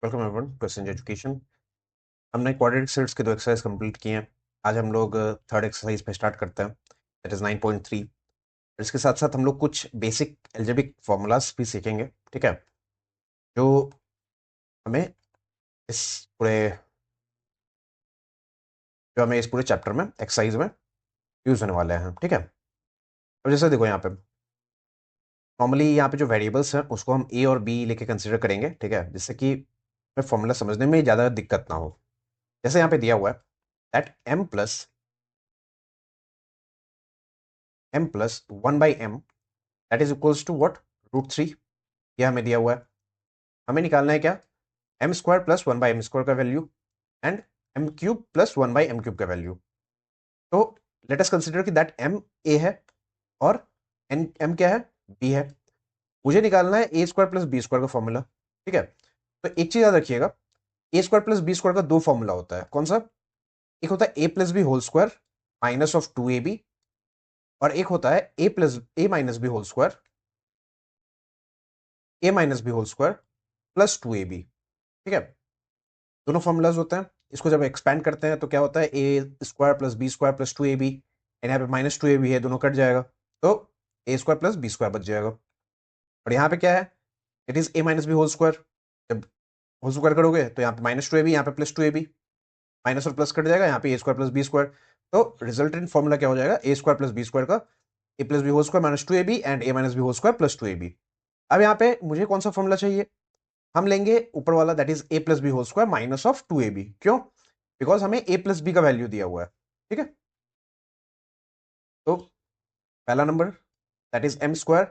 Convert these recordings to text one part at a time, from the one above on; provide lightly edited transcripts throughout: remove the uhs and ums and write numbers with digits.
Welcome everyone to Essence Education. हमने quadratic sets के दो एक्सरसाइज कंप्लीट किए हैं। आज हम लोग थर्ड एक्सरसाइज पे स्टार्ट करते हैं, दैट इज 9.3। इसके साथ साथ हम लोग कुछ बेसिक एल्जेब्रिक फॉर्मूलाज भी सीखेंगे, ठीक है, जो हमें इस पूरे इस पूरे चैप्टर में एक्सरसाइज में यूज होने वाले हैं, ठीक है। अब जैसे देखो यहाँ पे नॉर्मली यहाँ पे जो वेरिएबल्स हैं उसको हम ए और बी लेके कंसिडर करेंगे, ठीक है, जिससे कि हमें फॉर्मूला समझने में ज़्यादा दिक्कत ना हो। जैसे यहाँ पे दिया हुआ है that m plus 1 by m that is equals to what, √3। यह हमें दिया हुआ है। हमें निकालना है क्या, एम स्क्वायर प्लस 1/m² का value and M cube plus 1/m³ का वैल्यू। तो लेट अस कंसिडर कि दैट m a है और एन m क्या है, b है। मुझे निकालना है a square plus B square का फॉर्मूला, ठीक है। तो एक चीज याद रखिएगा, a square plus B square का दो फॉर्मूला होता है। कौन सा? एक होता है a plus B whole square minus of 2ab, और एक होता है a minus B whole square, a minus B whole square plus 2ab, ठीक है। दोनों फॉर्मूलाज होते हैं। इसको जब एक्सपैंड करते हैं तो क्या होता है, A square plus B square plus 2ab, and यहाँ पे माइनस 2ab है, दोनों कट जाएगा, तो A square plus B square बच जाएगा। और यहाँ पे क्या है, it is A minus B whole square. जब होल स्क्वायर करोगे तो यहाँ पे माइनस 2ab, यहाँ पे प्लस 2ab, माइनस और प्लस कट जाएगा, यहाँ पे A square plus B square. तो रिजल्टेंट फॉर्मूला क्या हो जाएगा, A square plus B square का A plus B whole square minus 2ab and A minus B whole square plus 2ab। अब यहाँ पे मुझे कौन सा फॉर्मूला चाहिए, हम लेंगे ऊपर वाला, that is a plus B whole square minus of 2ab। क्यों? बिकॉज हमें ए प्लस बी का वैल्यू दिया हुआ है, ठीक है। तो पहला number that is m square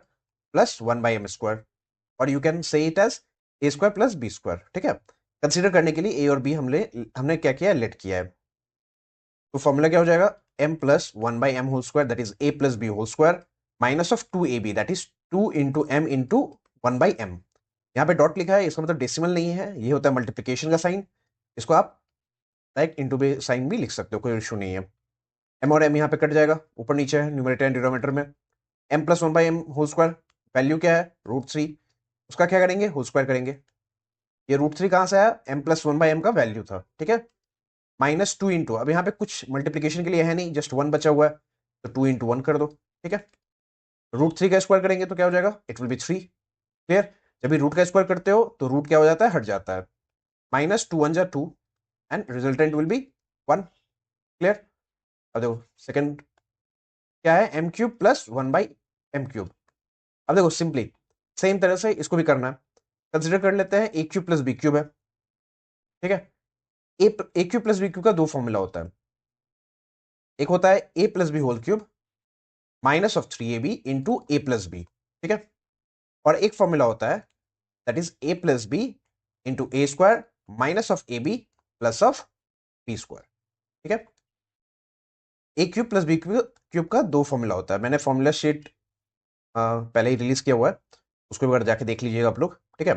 plus 1/m², और you can say it as a square plus B square, ठीक है। कंसीडर करने के लिए ए और बी हमने क्या किया है, लेट किया है। तो फॉर्मूला क्या हो जाएगा, m plus 1/m whole square that is a plus B whole square minus of 2ab that is 2 into m into 1/m। यहाँ पे डॉट लिखा है, इसका मतलब डेसिमल नहीं है, ये होता है मल्टीप्लीकेशन का साइन। इसको आप डायरेक्ट इंटू बे साइन भी लिख सकते हो, कोई इशू नहीं है। एम और एम यहाँ पे कट जाएगा, ऊपर नीचे है न्यूमरेटर एंड डिनोमिनेटर में। M plus 1/m whole square, value क्या है, √3, उसका क्या करेंगे, होल स्क्वायर करेंगे। ये √3 कहाँ से आया, m प्लस 1/m का वैल्यू था, ठीक है। माइनस 2 इंटू, अब यहाँ पे कुछ मल्टीप्लीकेशन के लिए है नहीं, जस्ट 1 बचा हुआ है, तो 2 इंटू 1 कर दो, ठीक है। √3 का स्क्वायर करेंगे तो क्या हो जाएगा, इट विल बी 3। क्लियर? जब भी रूट का स्क्वायर करते हो तो रूट क्या हो जाता है, हट जाता है। माइनस 2 1 जा 2 and resultant will be 1। Clear? अब देखो सेकंड क्या है, m³ प्लस 1/m³। अब देखो सिंपली सेम तरह से इसको भी करना है। कंसिडर कर लेते हैं a³ प्लस b³ है, ठीक है। a³ प्लस b³ का दो फॉर्मूला होता है। एक होता है a plus B whole cube minus of 3ab into a plus b, ठीक है। और एक फॉर्मूला होता है that is a plus b into a square minus of a b plus of B square, ठीक है। a³ प्लस b³ का दो फॉर्मूला होता है। मैंने फॉर्मूला शीट पहले ही रिलीज किया हुआ है, उसको भी जाके देख लीजिएगा आप लोग, ठीक है।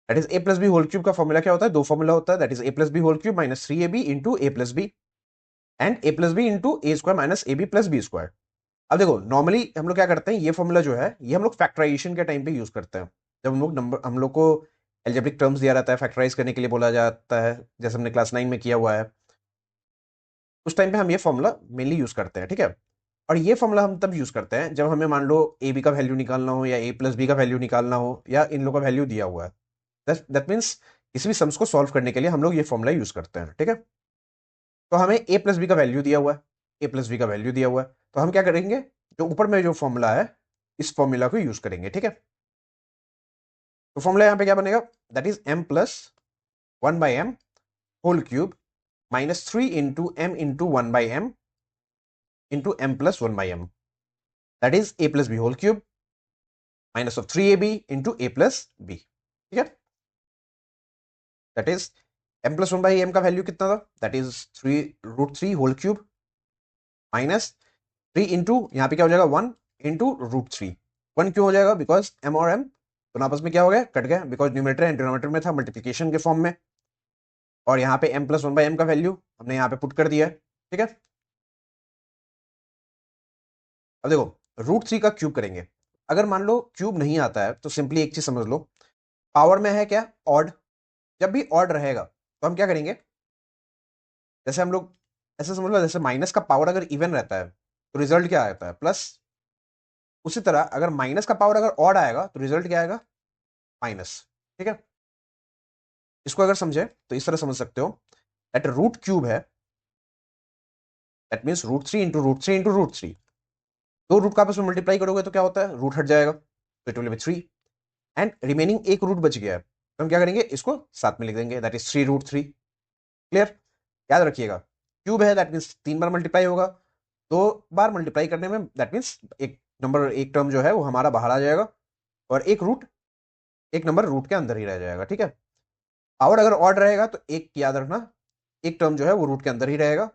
That is a plus B whole cube का फॉर्मूला क्या होता है, दो फॉर्मूला होता है, that is a plus B whole cube minus 3ab into a plus b and a plus b into a square minus a b plus B square. अब देखो normally हम लोग क्या करते हैं, ये फॉर्मूला जो है ये हम लोग फैक्टराइजेशन के टाइम पे यूज करते हैं। जब हम लोग को एल्जेब्रिक टर्म्स दिया रहता है, फैक्टराइज करने के लिए बोला जाता है, जैसे हमने क्लास 9 में किया हुआ है, उस टाइम पे हम ये फॉर्मूला मेनली यूज करते हैं, ठीक है। और ये फॉर्मूला हम तब यूज करते हैं जब हमें मान लो ए बी का वैल्यू निकालना हो या ए प्लस बी का वैल्यू निकालना हो या इन लोगों का वैल्यू दिया हुआ है। दैट मीन्स किसी भी सम्स को सॉल्व करने के लिए हम लोग ये फॉर्मूला यूज करते हैं, ठीक है। तो हमें ए प्लस बी का वैल्यू दिया हुआ है, ए प्लस बी का वैल्यू दिया हुआ है, तो हम क्या करेंगे, जो ऊपर में जो फॉर्मूला है इस फॉर्मूला को यूज करेंगे, ठीक है। तो फॉर्मूला यहाँ पे क्या बनेगा, that is m plus 1/m whole cube minus 3 into m into 1/m into m plus 1/m, that is a plus B whole cube minus of 3ab into a plus b, ठीक है। That is m plus 1/m का value कितना था, that is 3 √3 whole cube minus 3 into यहाँ पे क्या हो जाएगा 1 इंटू √3। 1 क्यों हो जाएगा, बिकॉज m और m दोनों आपस में क्या हो गया, कट गया, बिकॉज न्यूमरेटर एंड डिनोमिनेटर में था मल्टीप्लीकेशन के फॉर्म में, और यहाँ पे m प्लस 1/m का वैल्यू हमने यहाँ पे पुट कर दिया है, ठीक है। अब देखो √3 का क्यूब करेंगे। अगर मान लो क्यूब नहीं आता है तो सिंपली एक चीज समझ लो, पावर में है क्या, ऑड, जब भी ऑड रहेगा तो हम क्या करेंगे, जैसे हम लोग ऐसे समझ लो, जैसे माइनस का पावर अगर इवन रहता है तो रिजल्ट क्या आता है, प्लस। उसी तरह अगर माइनस का पावर अगर ऑड आएगा तो रिजल्ट क्या आएगा, माइनस। ठीक है, इसको अगर समझे तो इस तरह समझ सकते हो, दैट रूट क्यूब है, that means root three into root three into root three. दो रूट का आपस में मल्टीप्लाई करोगे तो क्या होता है, रूट हट जाएगा, तो it will B three. And remaining एक रूट बच गया है, तो हम क्या करेंगे, इसको साथ में लिख देंगे, that is three root three. Clear. याद रखिएगा, क्यूब है दैट मीन्स तीन बार मल्टीप्लाई होगा, दो बार मल्टीप्लाई करने में दैट मीन्स एक नंबर, एक टर्म जो है वो हमारा बाहर आ जाएगा, और एक रूट, एक नंबर रूट के अंदर ही रह जाएगा। ठीक है, पावर अगर ऑड रहेगा तो एक याद रखना, एक टर्म जो है वो रूट के अंदर ही रहेगा,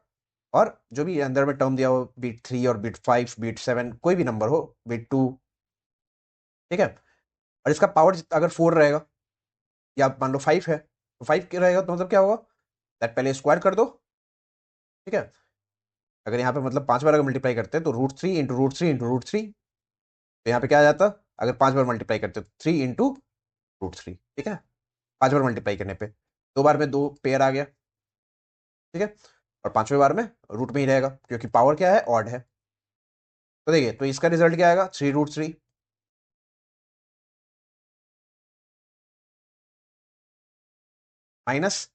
और जो भी अंदर में टर्म दिया हो, बीट थ्री और बीट फाइव, बीट सेवन, कोई भी नंबर हो, बीट टू। ठीक है, और इसका पावर अगर फोर रहेगा, या मान लो फाइव है, तो फाइव क्या रहेगा, तो मतलब क्या होगा, दैट पहले स्क्वायर कर दो। ठीक है, अगर यहाँ पे मतलब पांच बार अगर मल्टीप्लाई करते हैं तो root three into root three into root three, तो यहाँ पे क्या आ जाता, अगर पांच बार मल्टीप्लाई करते तो थ्री इंटू रूट थ्री। ठीक है, पांच बार मल्टीप्लाई करने पे दो बार में दो पेयर आ गया। ठीक है, और पांचवें बार में रूट में ही रहेगा, क्योंकि पावर क्या है, ऑड है। तो देखिए, तो इसका रिजल्ट क्या आएगा, थ्री रूट थ्री माइनस,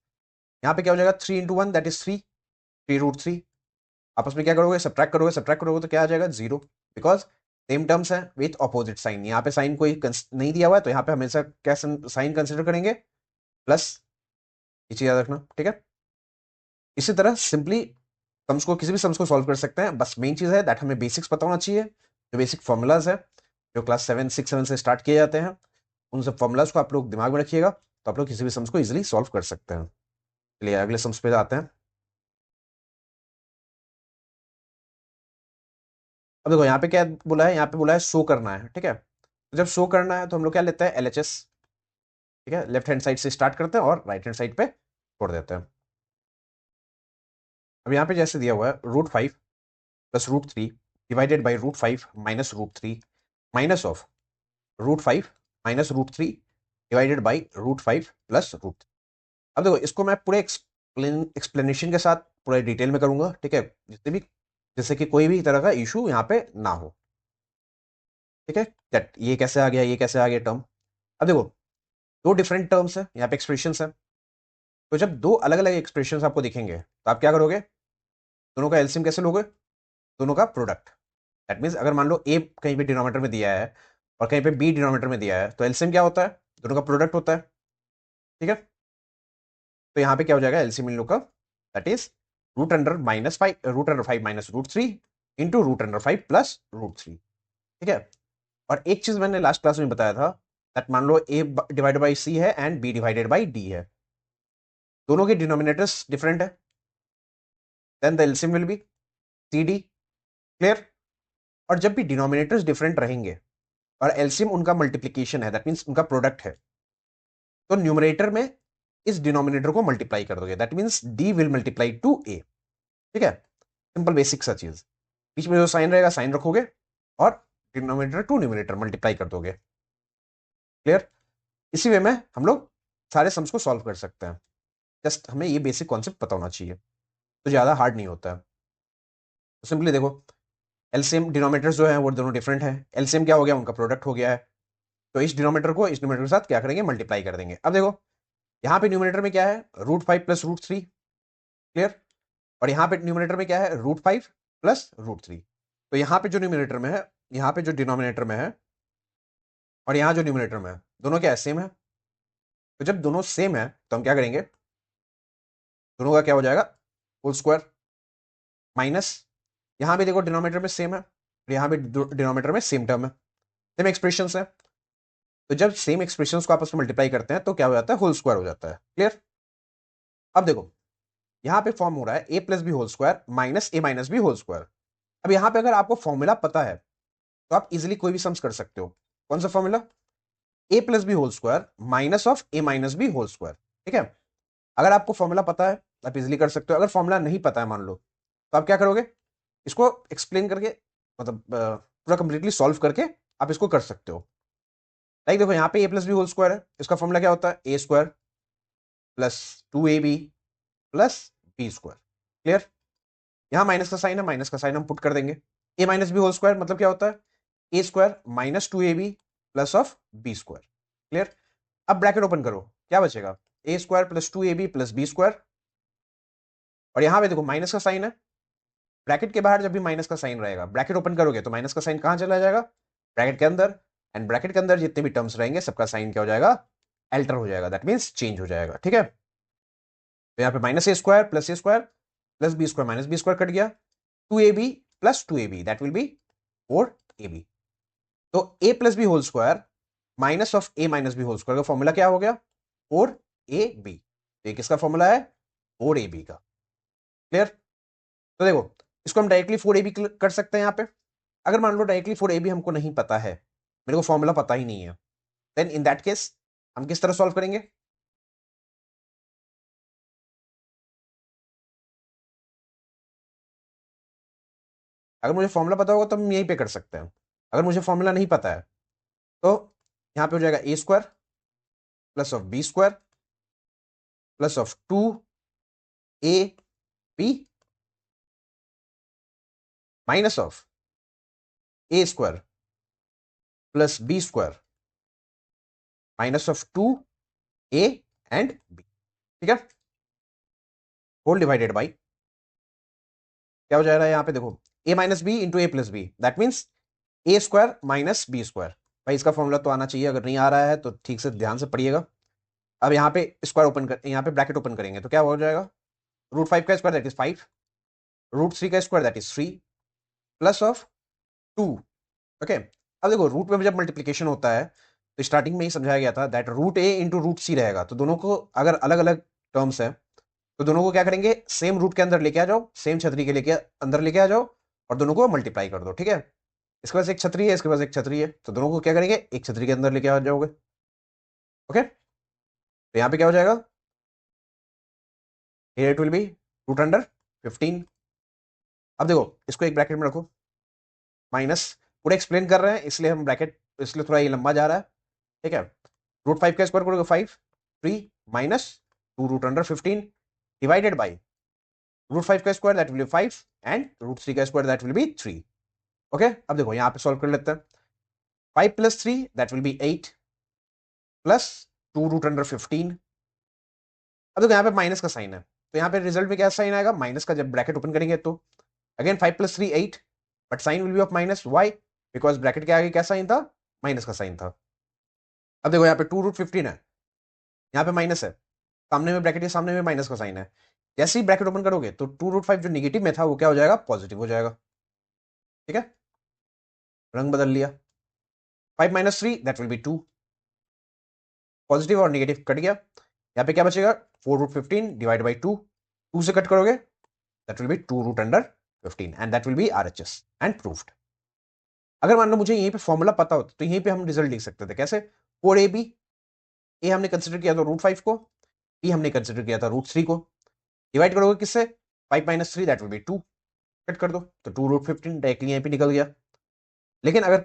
यहाँ पे क्या हो जाएगा, three into one that is three, three root three. आपस में क्या करोगे, सब्ट्रैक्ट करोगे, सब्ट्रैक्ट करोगे तो क्या आ जाएगा, जीरो, बिकॉज सेम टर्म्स है विथ ऑपोजिट साइन। यहाँ पे साइन कोई नहीं दिया हुआ है, तो यहाँ पे हमेशा क्या साइन कंसिडर करेंगे, प्लस। ये चीज याद रखना। ठीक है, इसी तरह सिंपली सम्स को, किसी भी सम्स को सॉल्व कर सकते हैं, बस मेन चीज है दैट हमें बेसिक्स पता होना चाहिए, जो बेसिक फॉर्मूलाज है, जो क्लास सेवन सिक्स सेवन से स्टार्ट किए जाते हैं, उन सब फॉर्मूलाज को आप लोग दिमाग में रखिएगा, तो आप लोग किसी भी सम्स को इजिली सॉल्व कर सकते हैं। चलिए अगले सम्स पे आते हैं। अब देखो यहाँ पे क्या बोला है, यहाँ पे बोला है शो करना है। ठीक है, तो जब शो करना है तो हम लोग क्या लेते हैं, एलएचएस। ठीक है, लेफ्ट हैंड साइड से स्टार्ट करते हैं और राइट हैंड साइड पे छोड़ देते हैं। अब यहाँ पे जैसे दिया हुआ है, root five plus root three divided by root five minus root three minus of root five minus root three divided by root five plus root. अब देखो, इसको मैं पूरे एक्सप्लेनेशन के साथ पूरे डिटेल में करूंगा। ठीक है, जितने भी, जैसे कि कोई भी तरह का इशू यहाँ पे ना हो। ठीक है, दैट ये कैसे आ गया, ये कैसे आ गया टर्म। अब देखो, दो डिफरेंट टर्म्स है यहाँ पे, एक्सप्रेशंस है, तो जब दो अलग अलग एक्सप्रेशंस आपको दिखेंगे तो आप क्या करोगे, दोनों का एलसीएम कैसे लोगे, दोनों का प्रोडक्ट। दैट मीन्स अगर मान लो ए कहीं पे डिनोमिनेटर में दिया है और कहीं पे बी डिनोमिनेटर में दिया है, तो एलसीएम क्या होता है, दोनों का प्रोडक्ट होता है। ठीक है, तो यहाँ पे क्या हो जाएगा, एलसीएम इन लोग का, that is root under minus five, root under five minus root three into root under five plus root three. ठीक है, और एक चीज मैंने लास्ट क्लास में बताया था, दैट मान लो ए डिवाइडेड बाई सी है and b divided by d है, दोनों के डिनोमिनेटर्स डिफरेंट है, then the LCM will be c d. Clear. और जब भी डिनोमिनेटर्स डिफरेंट रहेंगे और एलसीएम उनका मल्टीप्लीकेशन है, दैट मीन्स उनका प्रोडक्ट है, तो न्यूमरेटर में इस डिनोमिनेटर को मल्टीप्लाई कर दोगे, that means D will multiply to A. ठीक है, सिंपल बेसिक सा चीज, बीच में जो साइन रहेगा साइन रखोगे और डिनोमिनेटर टू न्यूमरेटर मल्टीप्लाई कर दोगे। क्लियर। इसी वे में हम लोग सारे सम्स को सॉल्व कर सकते हैं, जस्ट हमें ये बेसिक कॉन्सेप्ट पता होना चाहिए, तो ज्यादा हार्ड नहीं होता है। तो सिंपली देखो, एलसीएम डिनोमिनेटर्स जो है वो दोनों डिफरेंट है, एलसीएम क्या हो गया, उनका प्रोडक्ट हो गया है, तो इस डिनोमिनेटर को इस डिनोमिनेटर के साथ क्या करेंगे, मल्टीप्लाई कर देंगे। अब देखो, यहाँ पे न्यूमरेटर में क्या है, root five plus root three. Clear. और यहाँ पे न्यूमरेटर में क्या है, root five plus root three. तो यहाँ पे जो न्यूमरेटर में है, यहाँ पे जो डिनोमिनेटर में है, और यहाँ जो न्यूमरेटर में है, दोनों क्या है, सेम है। तो जब दोनों सेम है तो हम क्या करेंगे, दोनों का क्या हो जाएगा, होल स्क्वायर, माइनस, यहाँ भी देखो डिनोमिनेटर में सेम है और यहाँ भी डिनोमिनेटर में सेम टर्म है, सेम एक्सप्रेशन है, तो जब सेम एक्सप्रेशन को आपस में मल्टीप्लाई करते हैं तो क्या हो जाता है, होल स्क्वायर हो जाता है। क्लियर। अब देखो, यहाँ पे फॉर्म हो रहा है A plus B whole square minus A minus B whole square. अब यहाँ पे अगर आपको फॉर्मूला पता है तो आप इजिली कोई भी सम्स कर सकते हो। कौन सा formula, a plus B whole square minus of a minus B whole square. ठीक है, अगर आपको फॉर्मूला पता है आप इजिली कर सकते हो, अगर फॉर्मूला नहीं पता है मान लो, तो आप क्या करोगे, इसको एक्सप्लेन करके, मतलब पूरा कंप्लीटली सॉल्व करके आप इसको कर सकते हो। लाइक देखो, यहाँ पे A plus B whole square है, इसका फॉर्मूला क्या होता है, A square plus 2ab plus B square. Clear? यहां माइनस का साइन है, माइनस का साइन हम पुट कर देंगे। A minus B whole square मतलब क्या होता है? A square minus 2ab plus of B square. Clear? अब ब्रैकेट ओपन करो, क्या बचेगा? A square plus 2ab plus B square. और यहां पे देखो माइनस का साइन है, ब्रैकेट के बाहर जब भी माइनस का साइन रहेगा, ब्रैकेट ओपन करोगे तो माइनस का साइन कहां चला जाएगा? ब्रैकेट के अंदर। एंड ब्रैकेट के अंदर जितने भी टर्म्स रहेंगे सबका साइन क्या हो जाएगा? एल्टर हो जाएगा, दैट मीन्स चेंज हो जाएगा। ठीक है? तो यहाँ पे minus A square plus B square minus B square cut गया, 2ab plus 2ab that will B 4ab। तो a plus B whole square minus of a minus B whole square का फॉर्मूला क्या हो गया? 4ab। तो ये किसका formula है? 4ab का। क्लियर? तो देखो, इसको हम डायरेक्टली 4ab कर सकते हैं यहाँ पे। अगर मान लो डायरेक्टली 4ab हमको नहीं पता है, मेरे को फॉर्मूला पता ही नहीं है, देन इन दैट केस हम किस तरह सॉल्व करेंगे? अगर मुझे फॉर्मूला पता होगा तो हम यहीं पे कर सकते हैं। अगर मुझे फॉर्मूला नहीं पता है तो यहाँ पे हो जाएगा A square plus of B square plus of 2ab minus of A square plus B square minus of 2a and b। ठीक है? होल डिवाइडेड बाई क्या हो जाएगा यहाँ पे? देखो, a minus b into a plus b that means a square minus B square. भाई इसका फॉर्मूला तो आना चाहिए, अगर नहीं आ रहा है तो ठीक से ध्यान से पढ़िएगा। अब यहाँ पे स्क्वायर ओपन कर, यहाँ पे ब्रैकेट ओपन करेंगे तो क्या हो जाएगा? रूट 5 का स्क्वायर दैट इज 5, रूट 3 का square that is 3 plus of 2। Okay? अब देखो, रूट में जब मल्टीप्लीकेशन होता है तो स्टार्टिंग में ही समझाया गया था that root A into root C रहेगा, तो दोनों को अगर अलग अलग टर्म्स है तो दोनों को क्या करेंगे? सेम रूट के अंदर लेके आ जाओ, सेम छतरी के लेके अंदर लेके आ जाओ और दोनों को मल्टीप्लाई कर दो। ठीक है? इसके पास एक छतरी है, इसके पास एक छतरी है, तो दोनों को क्या करेंगे? एक छतरी के अंदर लेके आ जाओगे। ओके? तो यहाँ पे क्या हो जाएगा? Here it will be root under 15। अब देखो, इसको एक ब्रैकेट में रखो, माइनस, पूरा एक्सप्लेन कर रहे हैं इसलिए हम ब्रैकेट, इसलिए थोड़ा ये लंबा जा रहा है। ठीक है? रूट 5 का स्क्वायर करोगे 5, 3 minus 2 root under 15 divided by root 5 का square that will be 5 and root 3 का square that will be 3। Okay? अब देखो यहाँ पे सॉल्व कर लेते हैं। 5 plus 3 that will be 8 plus 2 root under 15। अब देखो यहाँ पे माइनस का साइन है, तो यहाँ पे रिजल्ट में क्या साइन आएगा? माइनस का। जब ब्रैकेट ओपन करेंगे तो again 5 plus 3 8, but sign will be of minus. Why? Because bracket के आगे क्या साइन था? माइनस का साइन था। अब देखो यहाँ पे 2 रूट 15 है, यहाँ पे माइनस है, सामने में ब्रैकेट के सामने में माइनस का साइन है। जैसे ही ब्रैकेट ओपन करोगे तो 2 रूट 5 जो निगेटिव में था वो क्या हो जाएगा? पॉजिटिव हो जाएगा। ठीक है? रंग बदल लिया। 5 minus 3 that will be 2, positive और निगेटिव कट गया। यहाँ पे क्या बचेगा? 4 रूट 15 डिवाइड बाई 2, 2 से कट करोगे that will be 2 root under 15 and that will be RHS and proved. अगर मान लो मुझे यहीं पे फॉर्मूला पता होता तो यहीं पे हम रिजल्ट लिख सकते थे। कैसे? 4ab, ए हमने कंसिडर किया था रूट 5 को, बी हमने कंसिडर किया था रूट 3 को, डिवाइड करोगे किससे? 5 minus 3 that will be 2, cut कर दो तो 2 रूट 15 डायरेक्टली यहीं पे निकल गया। लेकिन अगर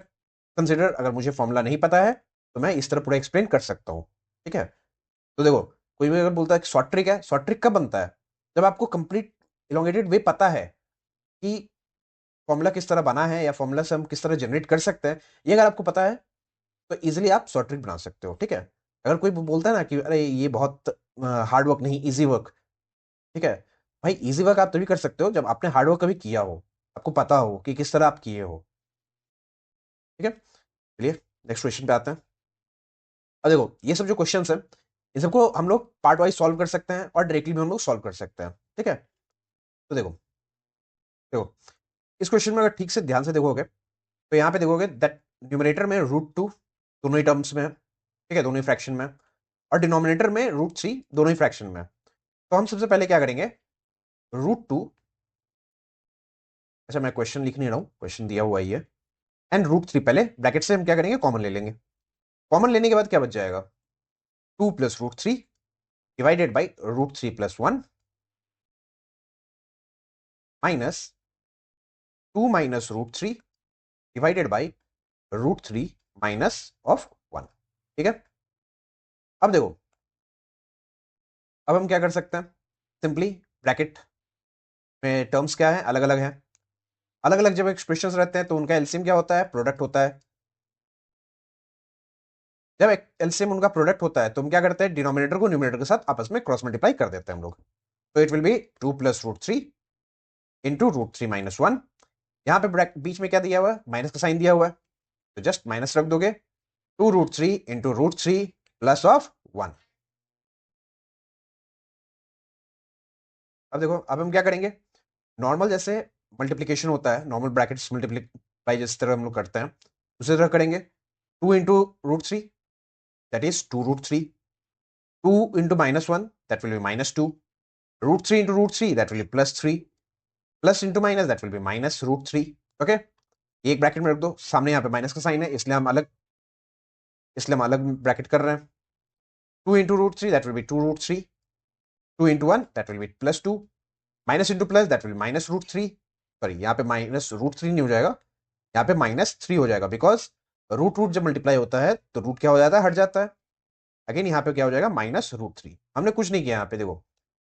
कंसिडर, अगर मुझे फॉर्मूला नहीं पता है तो मैं इस तरह पूरा एक्सप्लेन कर सकता हूँ। ठीक है? तो देखो, कोई भी अगर बोलता है कि शॉर्ट ट्रिक है, शॉर्ट ट्रिक कब बनता है? जब आपको कंप्लीट इलोंगेटेड वे पता है कि फॉर्मूला किस तरह बना है या फॉर्मूला से हम किस तरह जनरेट कर सकते हैं। ये अगर आपको पता है तो इजीली आप शॉर्ट ट्रिक बना सकते हो। ठीक है? अगर कोई बोलता है ना कि अरे ये बहुत हार्ड वर्क नहीं, इजी वर्क। ठीक है? भाई इजी वर्क आप तभी कर सकते हो जब आपने हार्ड वर्क कभी किया हो, आपको पता हो कि किस तरह आप किए हो। ठीक है? चलिए नेक्स्ट क्वेश्चन पे आते हैं। अब देखो, ये सब जो क्वेश्चन है इन सबको हम लोग पार्ट वाइज सॉल्व कर सकते हैं और डायरेक्टली भी हम लोग सॉल्व कर सकते हैं। ठीक है? तो देखो, देखो इस क्वेश्चन में अगर ठीक से ध्यान से देखोगे तो यहाँ पे देखोगे दैट न्यूमरेटर में रूट 2 दोनों ही टर्म्स में है। ठीक है? दोनों ही फ्रैक्शन में। और डिनोमिनेटर में रूट 3 दोनों ही फ्रैक्शन में। तो हम सबसे पहले क्या करेंगे? रूट 2, अच्छा मैं क्वेश्चन लिख नहीं रहा हूं, क्वेश्चन दिया हुआ ही है। एंड रूट 3 पहले ब्रैकेट से हम क्या करेंगे? कॉमन ले लेंगे। कॉमन लेने के बाद क्या बच जाएगा? 2 plus root 3 divided by root 3 plus 1 minus 2 minus root 3 divided by root 3 minus of 1। ठीक है? अब देखो, अब हम क्या कर सकते हैं, सिंपली ब्रैकेट में टर्म्स क्या है, अलग अलग है। अलग अलग जब एक्सप्रेशंस रहते हैं तो उनका एलसीएम क्या होता है, प्रोडक्ट होता है। जब एलसीएम उनका प्रोडक्ट होता है तो हम क्या करते हैं, डिनोमिनेटर को न्यूमिनेटर के साथ आपस में क्रॉस मल्टीप्लाई कर देते हैं हम लोग। तो it will be 2 plus root three into root three minus one. यहाँ पे बीच में क्या दिया हुआ है, माइनस का साइन दिया हुआ है, तो जस्ट माइनस रख दोगे। 2 root three into root three plus of one. अब देखो, अब हम क्या करेंगे, नॉर्मल जैसे मल्टीप्लीकेशन होता है, नॉर्मल ब्रैकेट्स मल्टीप्लाई जिस तरह हम लोग करते हैं उसी तरह करेंगे। 2 into root three, that is 2 root three. 2 into -1, that will be -2। Root three into root three, that will be +3। Plus into minus, that will be minus root three. Okay, एक ब्रैकेट में रख दो, सामने यहाँ पे माइनस का sign है इसलिए हम अलग ब्रैकेट कर रहे हैं। 2 into root three, that will be 2 root three. 2 into 1, that will be +2। Minus into plus, that will minus root three. Sorry, यहाँ पे माइनस रूट थ्री नहीं हो जाएगा, यहाँ पे -3 हो जाएगा, बिकॉज रूट रूट जब मल्टीप्लाई होता है तो रूट क्या हो जाता है, हट जाता है। अगेन यहाँ पे क्या हो जाएगा, -√3। हमने कुछ नहीं किया यहाँ पे, देखो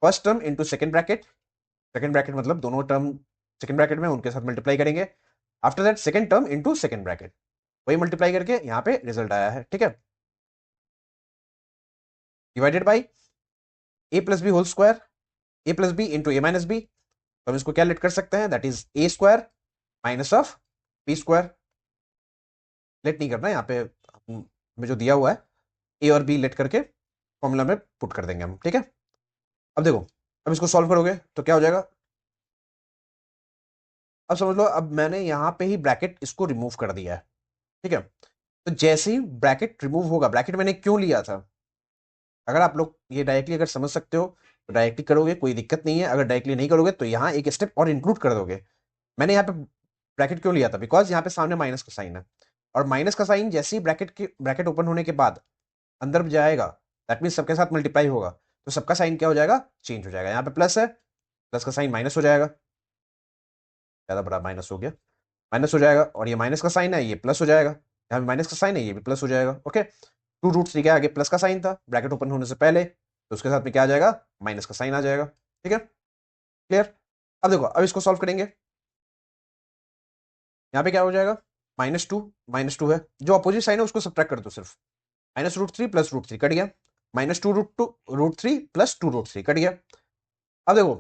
first term into second bracket. Second bracket मतलब दोनों टर्म सेकंड ब्रैकेट में उनके साथ मल्टीप्लाई करेंगे। After that second term into second bracket, वही मल्टीप्लाई करके यहाँ पे रिजल्ट आया है, ठीक है। Divided by a plus B whole square, a plus b into a minus b. तो हम इसको क्या लेट कर सकते हैं, that is a square minus of B square. Late नहीं करना, यहाँ पे हमें जो दिया हुआ है ए और बी लेट करके फॉर्मूला में पुट कर देंगे हम, ठीक है। अब देखो, अब इसको सॉल्व करोगे तो क्या हो जाएगा, अब समझ लो, अब मैंने यहाँ पे ही ब्रैकेट इसको रिमूव कर दिया है, ठीक है। तो जैसे ही ब्रैकेट रिमूव होगा, ब्रैकेट मैंने क्यों लिया था, अगर आप लोग ये डायरेक्टली अगर समझ सकते हो तो डायरेक्टली करोगे, कोई दिक्कत नहीं है। अगर डायरेक्टली नहीं करोगे तो यहाँ एक स्टेप और इंक्लूड कर दोगे। मैंने यहाँ पे ब्रैकेट क्यों लिया था, बिकॉज यहाँ पे सामने माइनस का साइन है, और माइनस का साइन जैसे ही ब्रैकेट ओपन होने के बाद अंदर जाएगा, दैट मीन सबके साथ मल्टीप्लाई होगा, तो सबका साइन क्या हो जाएगा, चेंज हो जाएगा। यहाँ पे प्लस है, प्लस का साइन माइनस हो जाएगा, ज्यादा बड़ा माइनस हो गया, माइनस हो जाएगा। और ये माइनस का साइन है, ये प्लस हो जाएगा। यहाँ पे माइनस का साइन है, ये भी प्लस हो जाएगा। ओके, 2 रूट थ्री के आगे प्लस का साइन था ब्रैकेट ओपन होने से पहले, तो उसके साथ में क्या आ जाएगा, माइनस का साइन आ जाएगा, ठीक है, क्लियर। अब देखो, अब इसको सॉल्व करेंगे, यहाँ पे क्या हो जाएगा, -2 है, जो अपोजिट साइन है उसको सब्ट्रैक्ट कर दो सिर्फ। -√3 प्लस रूट थ्री कट गया, -2√2 √3 प्लस 2 √3 कट गया। अब देखो,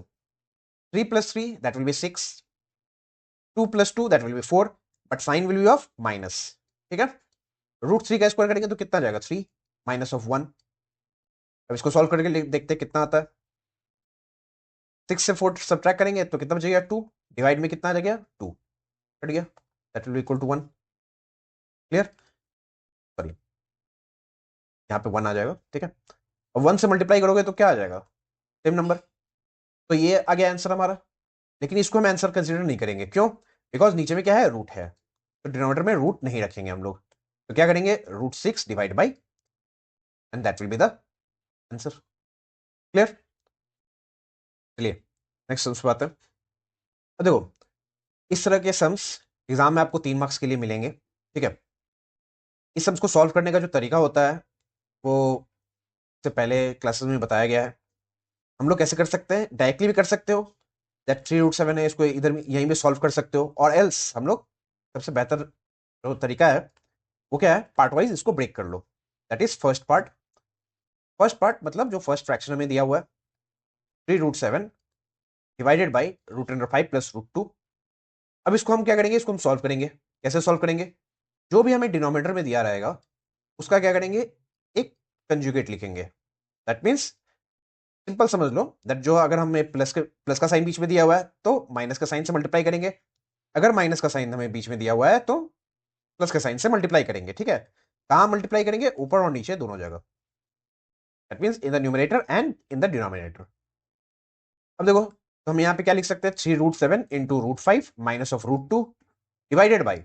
3 + 3 that will be 6, 2 + 2 that will be 4, but sign will be of minus, ठीक है। √3 का स्क्वायर करेंगे तो कितना जाएगा, 3 माइनस ऑफ 1। अब इसको सॉल्व करके देखते हैं कितना आता है। 6 से 4 सब्ट्रैक्ट करेंगे तो कितना बचेगा, 2। डिवाइड में कितना आ गया, 2 कट गया, that will be equal to 1, clear. Sorry, यहाँ पे 1 आ जाएगा, ठीक है। अब 1 से मल्टीप्लाई करोगे तो क्या आ जाएगा, सेम नंबर। तो ये आ गया आंसर हमारा, लेकिन इसको हम आंसर कंसिडर नहीं करेंगे, क्यों, बिकॉज नीचे में क्या है, रूट है, तो डिनोमिनेटर में रूट नहीं रखेंगे हम लोग। तो क्या करेंगे, √6 divide by, and that will be the answer, clear. चलिए नेक्स्ट सम्स पे आते हैं। अब देखो, इस तरह के सम्स एग्जाम में आपको 3 मार्क्स के लिए मिलेंगे, ठीक है। इस सम्स को सॉल्व करने का जो तरीका होता है वो से पहले क्लासेस में बताया गया है। हम लोग कैसे कर सकते हैं, डायरेक्टली भी कर सकते हो, दैट 3√7 है, इसको इधर यहीं पे सॉल्व कर सकते हो, और एल्स हम लोग सबसे बेहतर जो तरीका है वो क्या है, पार्ट वाइज इसको ब्रेक कर लो। दैट इज फर्स्ट पार्ट मतलब जो फर्स्ट फ्रैक्शन हमें दिया हुआ है, 3√7 डिवाइडेड बाई √5 प्लस √2। अब इसको हम क्या करेंगे, इसको हम सॉल्व करेंगे। कैसे सॉल्व करेंगे, जो भी हमें डिनोमिनेटर में दिया रहेगा उसका क्या करेंगे, एक कंजुगेट लिखेंगे। दैट मीन्स सिंपल समझ लो, दैट जो अगर हमें प्लस का साइन बीच में दिया हुआ है तो माइनस का साइन से मल्टीप्लाई करेंगे, अगर माइनस का साइन हमें बीच में दिया हुआ है तो प्लस के साइन से मल्टीप्लाई करेंगे, ठीक है। कहां मल्टीप्लाई करेंगे, ऊपर और नीचे दोनों जगह, that means in the numerator and in the denominator. अब देखो, तो हम यहाँ पे क्या लिख सकते हैं, 3√7 into √5 minus of √2 divided by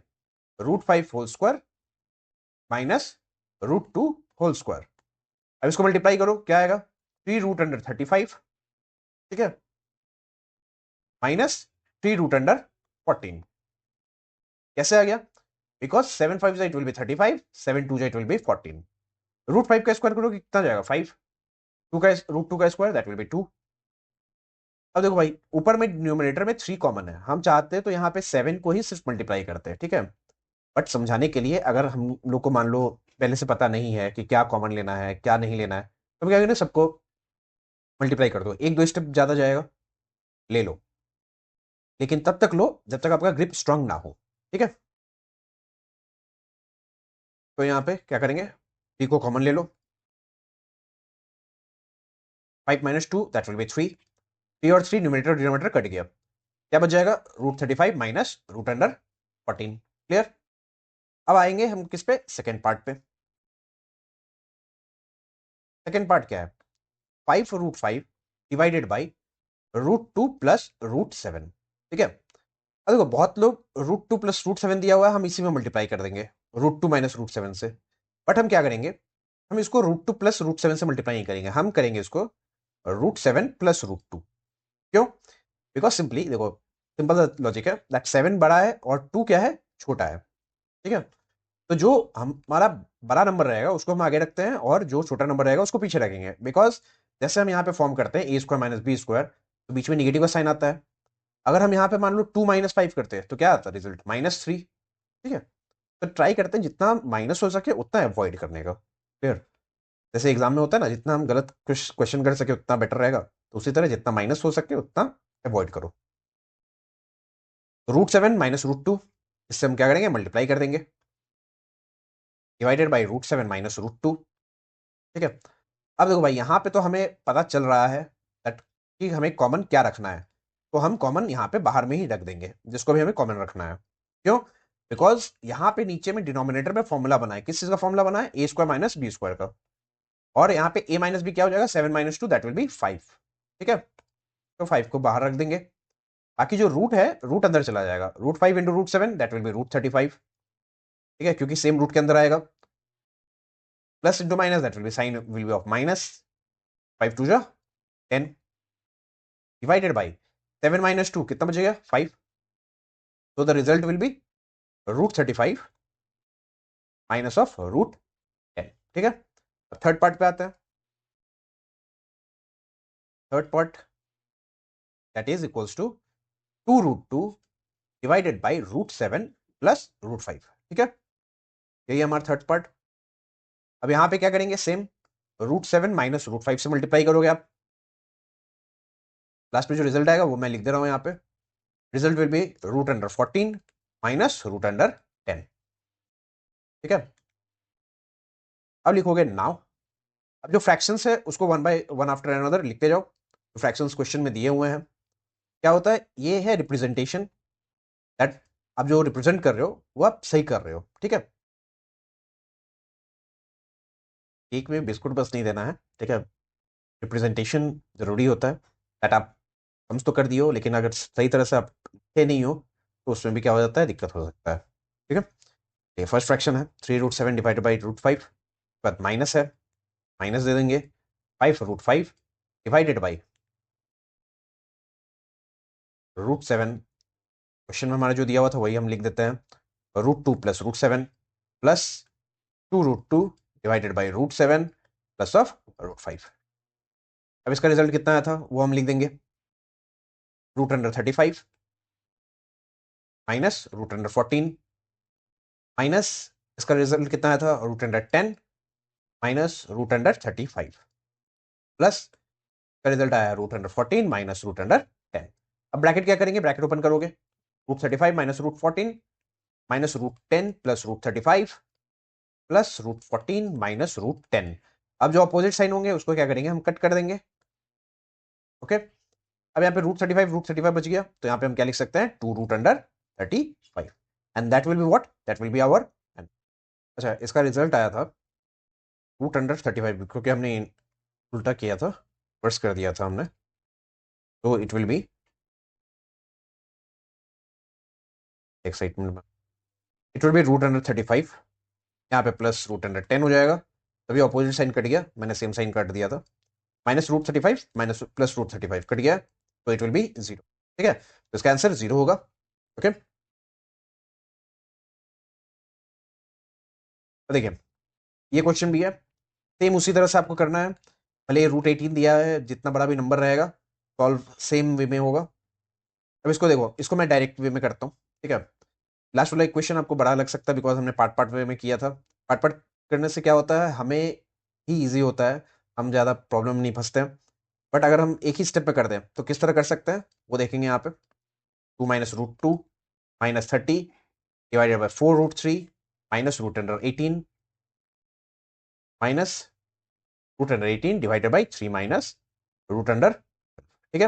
√5 whole square minus √2 whole square. अब इसको मल्टीप्लाई करो, क्या आएगा, 3√35, ठीक है, माइनस 3√14। कैसे आ गया, because 7 5 it will B 35, 7 2 it will B 14। √5 का स्क्वायर करोगे कितना जाएगा, 5। रूट टू का स्क्वायर दैट विल बी 2। अब देखो भाई, ऊपर में न्यूमरेटर में 3 कॉमन है, हम चाहते हैं तो यहाँ पे 7 को ही सिर्फ मल्टीप्लाई करते हैं, ठीक है। बट समझाने के लिए, अगर हम लोग को मान लो पहले से पता नहीं है कि क्या कॉमन लेना है क्या नहीं लेना है, तो हम क्या करेंगे, सबको मल्टीप्लाई कर दो, एक दो स्टेप ज्यादा जाएगा, ले लो, लेकिन तब तक लो जब तक आपका ग्रिप स्ट्रांग ना हो, ठीक है। तो यहाँ पे क्या करेंगे, थ्री को कॉमन ले लो, 5 minus two that will be 3। 3 और 3 न्यूमरेटर डिनोमिनेटर कट गया, क्या बच जाएगा, root 35 minus root under 14। Clear. अब आएंगे हम किस पे, सेकेंड पार्ट पे। सेकेंड पार्ट क्या है, 5 root 5 divided by root 2 plus root 7, ठीक है। अब देखो बहुत लोग रूट 2 प्लस रूट 7 दिया हुआ है, हम इसी में मल्टीप्लाई कर देंगे रूट 2 माइनस रूट 7 से। बट हम क्या करेंगे, हम इसको रूट 2 प्लस रूट 7 से मल्टीप्लाई नहीं करेंगे, हम करेंगे इसको रूट 7 प्लस रूट 2। क्यों, बिकॉज सिंपली देखो, सिंपल लॉजिक है दैट 7 बड़ा है और 2 क्या है, छोटा है, ठीक है। तो जो हमारा बड़ा नंबर रहेगा उसको हम आगे रखते हैं और जो छोटा नंबर रहेगा उसको पीछे रखेंगे, बिकॉज जैसे हम यहाँ पे फॉर्म करते हैं ए स्क्वायर माइनस बी स्क्वायर, तो बीच में निगेटिव का साइन आता है। अगर हम यहाँ पे मान लो 2 - 5 करते हैं तो क्या आता है रिजल्ट, -3, ठीक है। तो ट्राई करते हैं जितना माइनस हो सके उतना अवॉइड करने का, क्लियर। जैसे एग्जाम में होता है ना, जितना हम गलत क्वेश्चन कर सके उतना बेटर रहेगा, तो उसी तरह जितना माइनस हो सके उतना अवॉइड करो। रूट 7 माइनस रूट 2, इससे हम क्या करेंगे, मल्टीप्लाई कर देंगे, divided by root 7 minus root 2, ठीक है। अब देखो भाई, यहाँ पे तो हमें पता चल रहा है दैट कि हमें कॉमन क्या रखना है, तो हम कॉमन यहाँ पे बाहर में ही रख देंगे जिसको भी हमें कॉमन रखना है। क्यों, बिकॉज यहाँ पे नीचे में डिनोमिनेटर में फॉर्मूला बना है, किस चीज का फॉर्मूला बना है, A square minus B square का। और यहाँ पे ए माइनस बी क्या हो जाएगा, 7 - 2 दैट विल बी 5, ठीक है। तो 5 को बाहर रख देंगे, बाकी जो रूट है रूट अंदर चला जाएगा, root 5 × root 7 that will be root 35, ठीक है, क्योंकि सेम रूट के अंदर आएगा। Plus into minus that will be sign will be of minus, 5 × 2 = 10, divided by 7 - 2 कितना बचेगा, 5। तो the result will be root 35 minus of root 10, ठीक है। अब थर्ड पार्ट पे आते हैं। Third part that is equals to 2 √2 divided by root 7 plus root 5, ठीक है। यही हमारा थर्ड पार्ट। अब यहां पे क्या करेंगे, सेम रूट 7 माइनस रूट 5 से मल्टीप्लाई करोगे आप, लास्ट में जो रिजल्ट आएगा वो मैं लिख दे रहा हूं यहाँ पे, result will be root 14 minus root 10, ठीक है। अब लिखोगे नाउ, अब जो फ्रैक्शंस है उसको one by one after another लिखते जाओ, तो फ्रैक्शंस क्वेश्चन में दिए हुए हैं। क्या होता है, ये है रिप्रेजेंटेशन, दैट आप जो रिप्रेजेंट कर रहे हो वो आप सही कर रहे हो, ठीक है। केक में बिस्कुट बस नहीं देना है, ठीक है। रिप्रेजेंटेशन जरूरी होता है, दैट आप समझ तो कर दिए हो, लेकिन अगर सही तरह से आप लिखे नहीं हो तो उसमें भी क्या हो जाता है, दिक्कत हो सकता है, ठीक है। ये फर्स्ट फ्रैक्शन है 3 √7 डिवाइडेड बाई रूट 5, बाद माइनस है, माइनस दे देंगे, 5 √5 डिवाइडेड बाई रूट 7, क्वेश्चन में हमारा जो दिया हुआ था वही हम लिख देते हैं, root 2 plus root 7 plus 2 √2 divided by root 7 plus of root 5। अब इसका रिजल्ट कितना आया था वो हम लिख देंगे, रूट 35 माइनस रूट 14 माइनस, इसका रिजल्ट कितना आया था, रूट 10 माइनस रूट 35 प्लस का रिजल्ट आया रूट 14 माइनस रूट 10। अब ब्रैकेट क्या करेंगे, ब्रैकेट ओपन करोगे, root 35 minus root 14 minus root 10 plus root 35 plus root 14 minus root 10। अब जो अपोजिट साइन होंगे उसको क्या करेंगे, हम कट कर देंगे, ओके। अब यहाँ पे रूट 35 बच गया, तो यहाँ पे हम क्या लिख सकते हैं, 2 √35, and that will be what, that will be our. अच्छा, इसका रिजल्ट आया था रूट 35 क्योंकि हमने उल्टा किया था, वर्स कर दिया था हमने, तो इट विल बी, एक्साइटमेंट में, इट विल बी रूट 35, यहाँ पे प्लस रूट 10 हो जाएगा, तभी अपोजिट साइन कट गया, मैंने सेम साइन काट दिया था, minus root 35 minus plus root 35 cut गया, तो इट विल बी 0, ठीक है। तो इसका आंसर 0 होगा, ओके। तो देखिए, ये क्वेश्चन भी है, सेम उसी तरह से आपको करना है, भले रूट 18 दिया है, जितना बड़ा भी नंबर रहेगा सॉल्व सेम वे में होगा। अब इसको देखो, इसको मैं डायरेक्ट वे में करता हूँ, ठीक है। लास्ट वाला इक्वेशन आपको बड़ा लग सकता है बिकॉज हमने पार्ट पार्ट वे में किया था। पार्ट पार्ट करने से क्या होता है, हमें ही ईजी होता है, हम ज़्यादा प्रॉब्लम नहीं फंसते हैं। बट अगर हम एक ही स्टेप में कर दें तो किस तरह कर सकते हैं वो देखेंगे यहाँ पे। 2 - √2 -30 डिवाइडेड बाई 4√3 -√18 -√18 डिवाइडेड बाई 3 -√, ठीक है।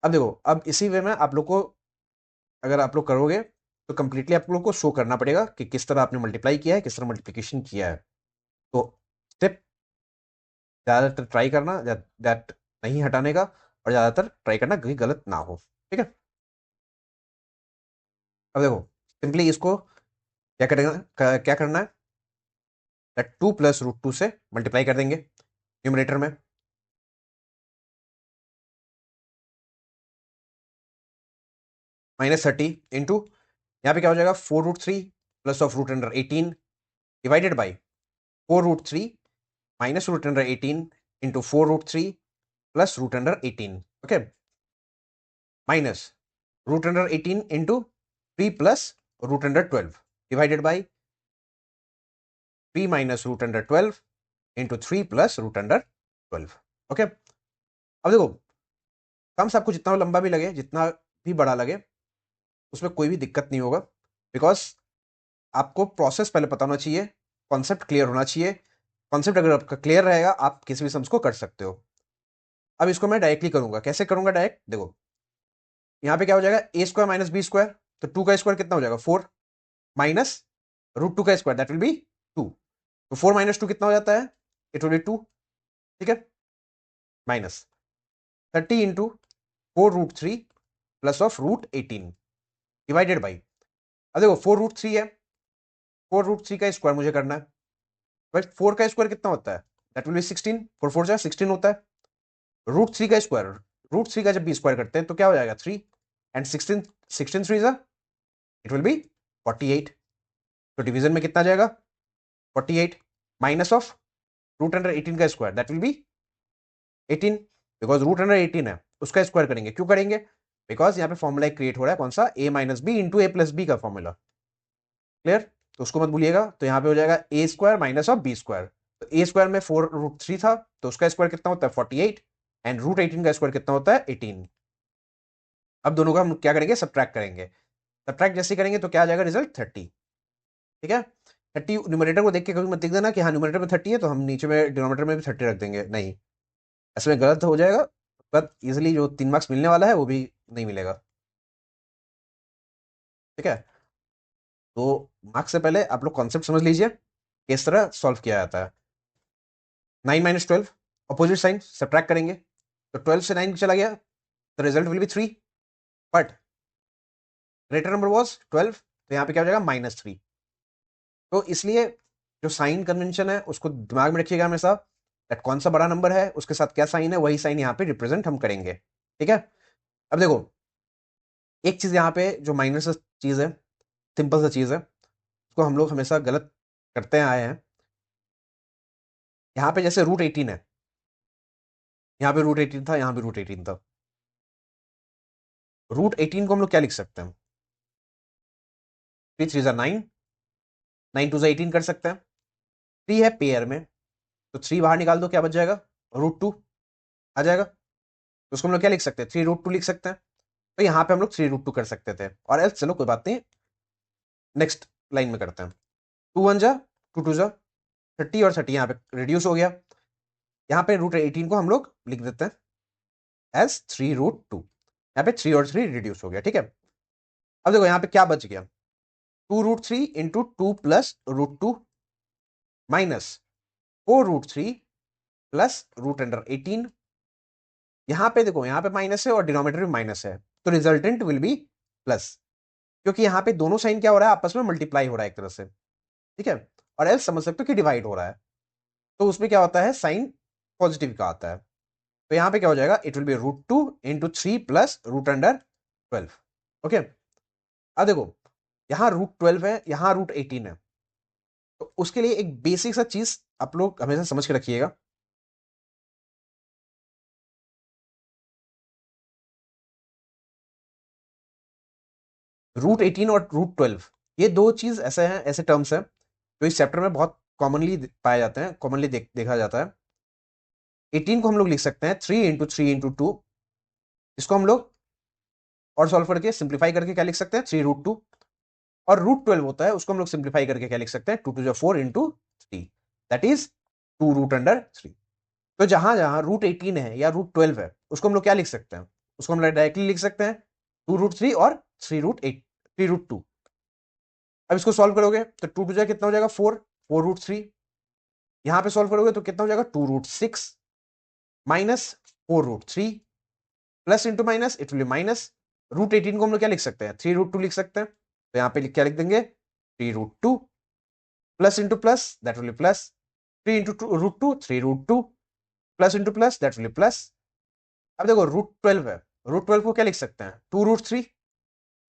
अब देखो, अब इसी वे में आप लोग को, अगर आप लोग करोगे तो कंप्लीटली आप लोग को शो करना पड़ेगा कि किस तरह आपने मल्टीप्लाई किया है, किस तरह मल्टीप्लिकेशन किया है। तो स्टेप ज़्यादातर ट्राई करना दैट नहीं हटाने का, और ज़्यादातर ट्राई करना कहीं गलत ना हो, ठीक है। अब देखो, सिंपली इसको क्या करेगा, क्या करना है, दैट 2 + √2 से मल्टीप्लाई कर देंगे न्यूमरेटर में। -30 इंटू, यहाँ पे क्या हो जाएगा, 4√3 plus of √18 divided by 4√3 -√18 into 4√3 plus √18, okay, minus √18 into 3 plus √12 divided by 3 -√12 into 3 plus √12, okay. अब देखो, कम्स आपको जितना लंबा भी लगे, जितना भी बड़ा लगे, उसमें कोई भी दिक्कत नहीं होगा, बिकॉज आपको प्रोसेस पहले पता होना चाहिए, कॉन्सेप्ट क्लियर होना चाहिए। कॉन्सेप्ट अगर आपका क्लियर रहेगा, आप किसी भी सम्स को कर सकते हो। अब इसको मैं डायरेक्टली करूंगा, कैसे करूंगा डायरेक्ट, देखो यहाँ पे क्या हो जाएगा, a² - b², तो 2 का स्क्वायर कितना हो जाएगा 4, माइनस √2 का स्क्वायर दैट विल बी 2, तो 4 - 2 कितना हो जाता है, इट विल बी 2, ठीक है, minus 30 into 4√3 plus of √18 divided by, अब देखो 4√3 है, 4√3 का स्क्वायर मुझे करना है भाई। 4 का स्क्वायर कितना होता है, दैट विल बी 16, 4 4 16 होता है। √3 का स्क्वायर, √3 का जब भी स्क्वायर करते हैं तो क्या हो जाएगा 3, एंड 16, 16 3 इट विल बी 48, तो डिवीजन में कितना जाएगा 48, माइनस ऑफ √18 का square that will B 18, because √18 है, उसका स्क्वायर करेंगे, क्यों करेंगे, बिकॉज यहाँ पे फॉर्मूला क्रिएट हो रहा है, कौन सा, a - b इंटू a+b का फॉर्मूला, क्लियर, तो उसको मत भूलिएगा। तो यहाँ पे हो जाएगा a² माइनस ऑफ b², तो a² में 4√3 था, तो उसका स्क्वायर कितना होता है 48, एंड √18 का स्क्वायर कितना होता है 18। अब दोनों का हम क्या करेंगे, सब्ट्रैक्ट करेंगे, सब्ट्रैक्ट जैसे करेंगे तो क्या आ जाएगा रिजल्ट 30, ठीक है। 30 न्यूमरेटर को देख के कभी मत लिख देना कि हाँ न्यूमरेटर में 30 है तो हम नीचे में डिनोमिनेटर में भी 30 रख देंगे, नहीं, ऐसे में गलत हो जाएगा। बट इजिली जो 3 मार्क्स मिलने वाला है वो भी नहीं मिलेगा, ठीक है। तो मार्क्स से पहले आप लोग कॉन्सेप्ट समझ लीजिए किस तरह सॉल्व किया जाता है। 9 - 12 अपोजिट साइन, सब्ट्रैक्ट करेंगे, तो 12 से 9 चला गया, the result will be 3, but greater number was 12, तो यहाँ पे क्या हो जाएगा -3। तो इसलिए जो साइन कन्वेंशन है उसको दिमाग में रखिएगा हमेशा, दैट कौन सा बड़ा नंबर है उसके साथ क्या साइन है, वही साइन यहाँ पे रिप्रेजेंट हम करेंगे, ठीक है। अब देखो, एक चीज यहाँ पे जो माइनर सा चीज है, सिंपल सा चीज है, उसको हम लोग हमेशा गलत करते आए हैं। यहाँ पे जैसे √18 है, यहाँ पे √18 था, यहाँ पे √18 था, √18 को हम लोग क्या लिख सकते हैं, 3 3 9, 9 2 18 कर सकते हैं। 3 है पेयर में, तो 3 बाहर निकाल दो, क्या बच जाएगा √2 आ जाएगा, तो उसको हम लोग क्या लिख सकते हैं 3√2 लिख सकते हैं। तो यहाँ पे हम लोग 3√2 कर सकते थे, और एल्स चलो कोई बात नहीं, नेक्स्ट लाइन में करते हैं। 2 1 जा, 2 2 जा, 30 और 30 यहाँ पे रिड्यूस हो गया, यहाँ पे √18 को हम लोग लिख देते हैं एज 3√2, यहाँ पे 3 और 3 रिड्यूस हो गया, ठीक है। अब देखो यहाँ पे क्या बच गया, 2√3 इंटू 2 प्लस √2 माइनस 4√3 प्लस √18, यहाँ पे देखो, यहाँ पे माइनस है और डिनोमिनेटर भी माइनस है, तो रिजल्टेंट विल बी प्लस, क्योंकि यहाँ पे दोनों साइन क्या हो रहा है, आपस में मल्टीप्लाई हो रहा है एक तरह से, ठीक है। और एल्स समझ सकते हो कि डिवाइड हो रहा है, तो उसमें क्या होता है, साइन पॉजिटिव का आता है, तो यहाँ पे क्या हो जाएगा, it will be √2 into 3 plus √12, okay. अब देखो, यहाँ √12 है, यहाँ √18 है, तो उसके लिए एक बेसिक सा चीज आप लोग हमेशा समझ के रखिएगा, रूट 18 और रूट 12, ये दो चीज ऐसे हैं, ऐसे टर्म्स हैं जो इस चैप्टर में बहुत कॉमनली पाए जाते हैं, कॉमनली देखा जाता है। 18 को हम लोग लिख सकते हैं 3 × 3 × 2, इसको हम लोग और सॉल्व करके सिंप्लीफाई करके क्या लिख सकते हैं 3 √2। और रूट 12 होता है, उसको हम लोग सिंप्लीफाई करके क्या लिख सकते हैं 2 × 4 × 3, दैट इज 2√3। तो जहां जहां रूट 18 है या रूट 12 है, उसको हम लोग क्या लिख सकते हैं, उसको हम लोग डायरेक्टली लिख सकते हैं 2√3 और 3√2। अब इसको सॉल्व करोगे तो 2 × 2 कितना हो जाएगा 4, 4√3। यहां पे सॉल्व करोगे तो कितना हो जाएगा 2√6 minus 4√3 plus into minus it will be minus. Root 18 को हम लोग क्या लिख सकते हैं 3√2 लिख सकते हैं, तो यहाँ पे क्या लिख देंगे 3√2 plus into plus that will B plus, 3 × 2 √2 3√2 plus into plus that will B plus. अब देखो रूट 12 है, रूट 12 को क्या लिख सकते हैं 2√3,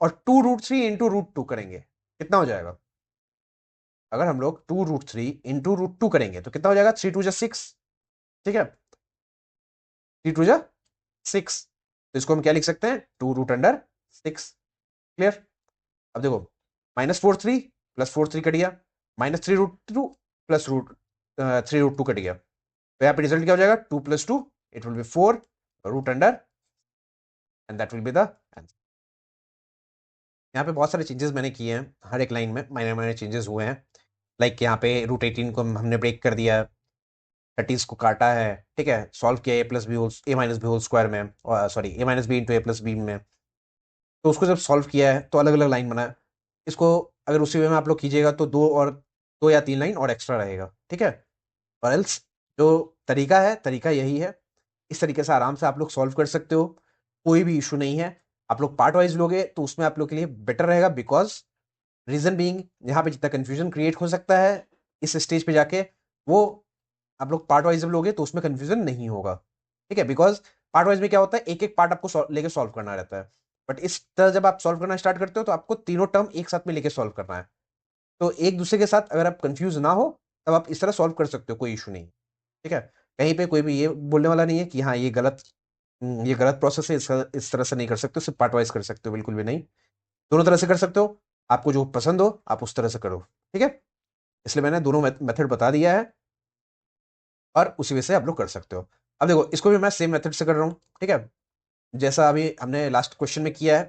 और 2√3 × √2 करेंगे कितना हो जाएगा, अगर हम लोग 2√3 × √2 करेंगे तो कितना हो जाएगा 3 × 2 = 6, ठीक है 3 × 2 = 6। तो इसको हम क्या लिख सकते हैं 2√6, क्लियर। अब देखो -4 3 प्लस 4 3 कट गया, -3√2 प्लस रूट 3√2 कट गया, तो यहाँ पे रिजल्ट क्या हो जाएगा 2 + 2 it will be 4 √, and that will be the answer. यहाँ पे बहुत सारे चेंजेस मैंने किए हैं, हर एक लाइन में माइनर माइनर चेंजेस हुए हैं। लाइक यहाँ पे रूट 18 को हमने ब्रेक कर दिया, 30 को काटा है, ठीक है, सॉल्व किया a−b होल स्क्वायर में, सॉरी a−b × a+b में। तो उसको जब सॉल्व किया है तो अलग अलग लाइन बना है। इसको अगर उसी वे में आप लोग कीजिएगा तो 2 या 3 लाइन और एक्स्ट्रा रहेगा, ठीक है। और एल्स जो तरीका है, तरीका यही है, इस तरीके से आराम से आप लोग सॉल्व कर सकते हो, कोई भी इशू नहीं है। आप लोग पार्ट वाइज लोगे तो उसमें आप लोग के लिए बेटर रहेगा, बिकॉज रीजन बीइंग यहाँ पे जितना कंफ्यूजन क्रिएट हो सकता है इस स्टेज पे जाके, वो आप लोग पार्ट वाइज जब लोगे तो उसमें कंफ्यूजन नहीं होगा, ठीक है। बिकॉज पार्ट वाइज में क्या होता है, एक एक पार्ट आपको लेके सॉल्व करना रहता है, बट इस तरह जब आप सॉल्व करना स्टार्ट करते हो तो आपको तीनों टर्म एक साथ में लेके सॉल्व करना है। तो एक दूसरे के साथ अगर आप कंफ्यूज ना हो तब आप इस तरह सॉल्व कर सकते हो, कोई इशू नहीं, ठीक है। कहीं पे कोई भी ये बोलने वाला नहीं है कि हाँ ये गलत प्रोसेस है, इस तरह से नहीं कर सकते, सिर्फ पार्ट वाइज कर सकते हो, बिल्कुल भी नहीं, दोनों तरह से कर सकते हो। आपको जो पसंद हो आप उस तरह से करो, ठीक है। इसलिए मैंने दोनों मेथड बता दिया है और उसी वजह से आप लोग कर सकते हो। अब देखो इसको भी मैं सेम मेथड से कर रहा हूँ, ठीक है, जैसा अभी हमने लास्ट क्वेश्चन में किया है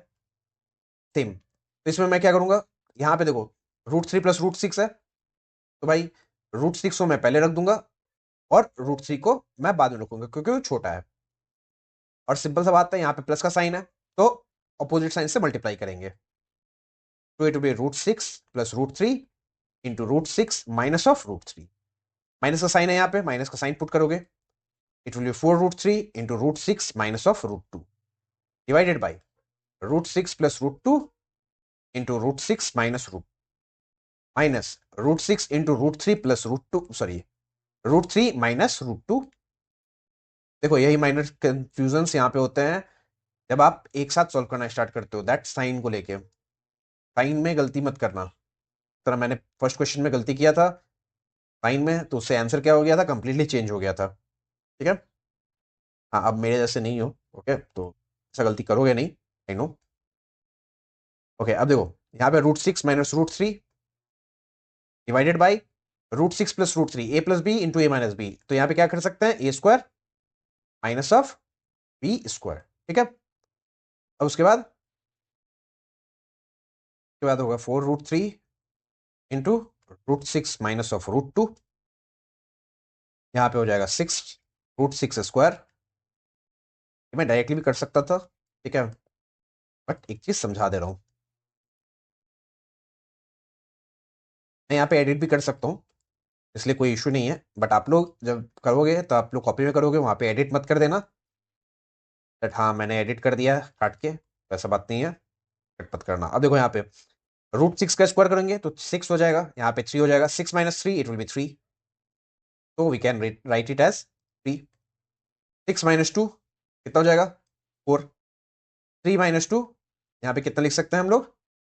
सेम। तो इसमें मैं क्या करूंगा, यहाँ पे देखो √3 + √6 है, तो भाई √6 को मैं पहले रख दूंगा और √3 को मैं बाद में रखूंगा क्योंकि वो छोटा है। और सिंपल सा बात है, यहाँ पे प्लस का साइन है तो अपोजिट साइन से मल्टीप्लाई करेंगे, तो it will be √6 + √3 into √6 minus of √3। Minus का साइन है, यहाँ पे माइनस का साइन पुट करोगे, it will B 4√3 into √6 minus of √2 divided by √6 + √2 into √6 minus minus √6 into √3 plus √2, sorry √3 minus √2। देखो यही माइनर कंफ्यूजन यहाँ पे होते हैं जब आप एक साथ सॉल्व करना स्टार्ट करते हो, दैट साइन को लेके, साइन में गलती मत करना। तरह मैंने फर्स्ट क्वेश्चन में गलती किया था साइन में, तो उससे आंसर क्या हो गया था, कंप्लीटली चेंज हो गया था, ठीक है। हाँ अब मेरे जैसे नहीं हो, ओके, तो ऐसा गलती करोगे नहीं, आई नो। ओके अब देखो यहाँ पे √6 minus √3 divided by √6 plus √3 a+b × a−b, तो यहाँ पे क्या कर सकते हैं a² माइनस ऑफ b², ठीक है। अब उसके बाद होगा 4√3 इंटू √6 माइनस ऑफ √2, यहाँ पे हो जाएगा 6 √6²। मैं डायरेक्टली भी कर सकता था, ठीक है, बट एक चीज समझा दे रहा हूँ, मैं यहाँ पे एडिट भी कर सकता हूँ, इसलिए कोई इशू नहीं है, बट आप लोग जब करोगे तो आप लोग कॉपी में करोगे, वहां पे एडिट मत कर देना बट हाँ मैंने एडिट कर दिया काट के, ऐसा बात नहीं है, कट मत करना। अब देखो यहाँ पे √6 का स्क्वायर करेंगे तो 6 हो जाएगा, यहाँ पे 3 हो जाएगा, 6 - 3 इट विल बी 3, तो we can write it as 3। 6 - 2 कितना हो जाएगा 4, 3 - 2 यहाँ पे कितना लिख सकते हैं हम लोग,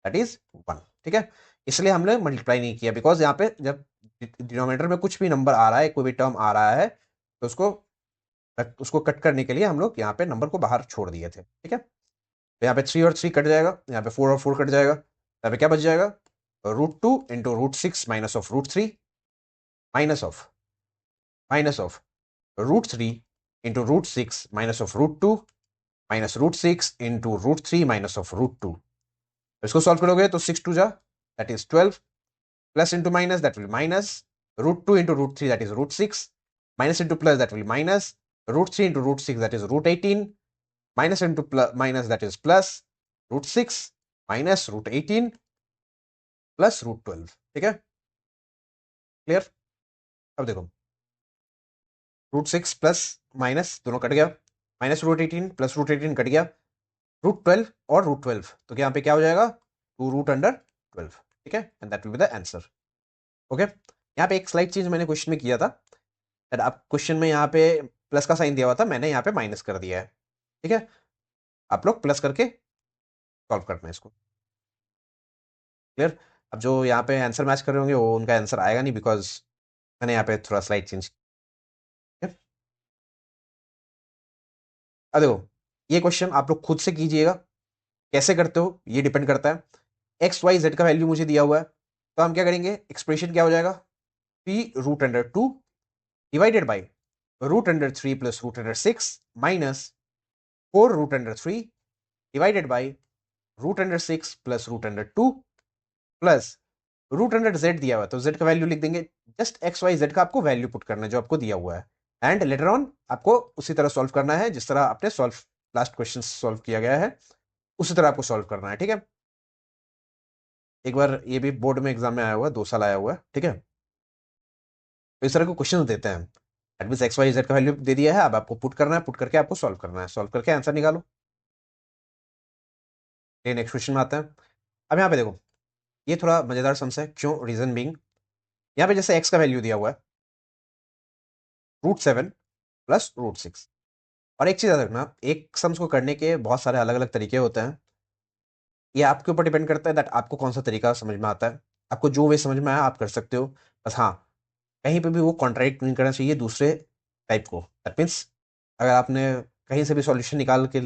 दैट इज 1, ठीक है। इसलिए हमने मल्टीप्लाई नहीं किया, बिकॉज यहाँ पे जब डिनोमिनेटर में कुछ भी नंबर आ रहा है, कोई भी टर्म आ रहा है, तो उसको कट करने के लिए हम लोग यहाँ पे नंबर को बाहर छोड़ दिए थे, ठीक है। तो यहाँ पे 3 और 3 कट जाएगा, यहाँ पे 4 और 4 कट जाएगा, यहाँ पे क्या बच जाएगा, √2 into √6 minus of √3 minus of √3 into √6 minus of √2 minus √6 into √3 minus of √2। इसको सॉल्व करोगे तो 6 2 जा that is 12, plus into minus that will minus, √2 into √3 that is √6, minus into plus that will minus, √3 into √6 that is √18, minus into minus that is plus, √6 minus √18 plus √12। ठीक है, clear. अब देखो √6 plus minus दोनों cut गया, minus √18 plus √18 cut गया, √12 और √12, तो यहाँ पे क्या हो जाएगा, 2√12। ठीक है, and that will be the answer. Okay, यहाँ पे एक स्लाइड चेंज मैंने क्वेश्चन में किया था, आप क्वेश्चन में यहाँ पे प्लस का साइन दिया हुआ था, मैंने यहाँ पे माइनस कर दिया है। ठीक है, आप लोग प्लस करके सॉल्व करना है इसको। क्लियर। अब जो यहाँ पे आंसर मैच कर रहे होंगे वो उनका आंसर आएगा नहीं, बिकॉज मैंने यहाँ पे थोड़ा स्लाइड चेंज। अब देखो ये क्वेश्चन आप लोग खुद से कीजिएगा, कैसे करते हो ये डिपेंड करता है। एक्स वाई जेड का वैल्यू मुझे दिया हुआ है, तो हम क्या करेंगे, एक्सप्रेशन क्या हो जाएगा, p√2 divided by √3 plus √6 minus 4√3 divided by √6 plus √2 plus √z दिया हुआ है, तो z का वैल्यू लिख देंगे। जस्ट एक्स वाई जेड का आपको वैल्यू पुट करना है जो आपको दिया हुआ है, एंड लेटर ऑन आपको उसी तरह सॉल्व करना है जिस तरह आपने सॉल्व लास्ट क्वेश्चन सॉल्व किया गया है, उसी तरह आपको सॉल्व करना है। ठीक है, एक बार ये भी बोर्ड में एग्जाम में आया हुआ है, 2 साल आया हुआ है। ठीक है, तो इस तरह के क्वेश्चन देते हैं, एट मीन एक्स वाई जेड का वैल्यू दे दिया है, अब आपको पुट करना है, पुट करके आपको सॉल्व करना है, सॉल्व करके आंसर निकालो। ये नेक्स्ट क्वेश्चन में आता है। अब यहाँ पे देखो ये थोड़ा मजेदार सम्स है, क्यों, रीजन बीइंग यहाँ पे जैसे एक्स का वैल्यू दिया हुआ है √7 प्लस √6, और एक चीज याद रखना, एक सम्स को करने के बहुत सारे अलग अलग तरीके होते हैं, ये आपके ऊपर डिपेंड करता है दैट आपको कौन सा तरीका समझ में आता है, आपको जो वे समझ में आया आप कर सकते हो। बस हाँ, कहीं पे भी वो कॉन्ट्रैक्ट नहीं करना चाहिए दूसरे टाइप को। दैट मीन्स अगर आपने कहीं से भी सॉल्यूशन निकाल के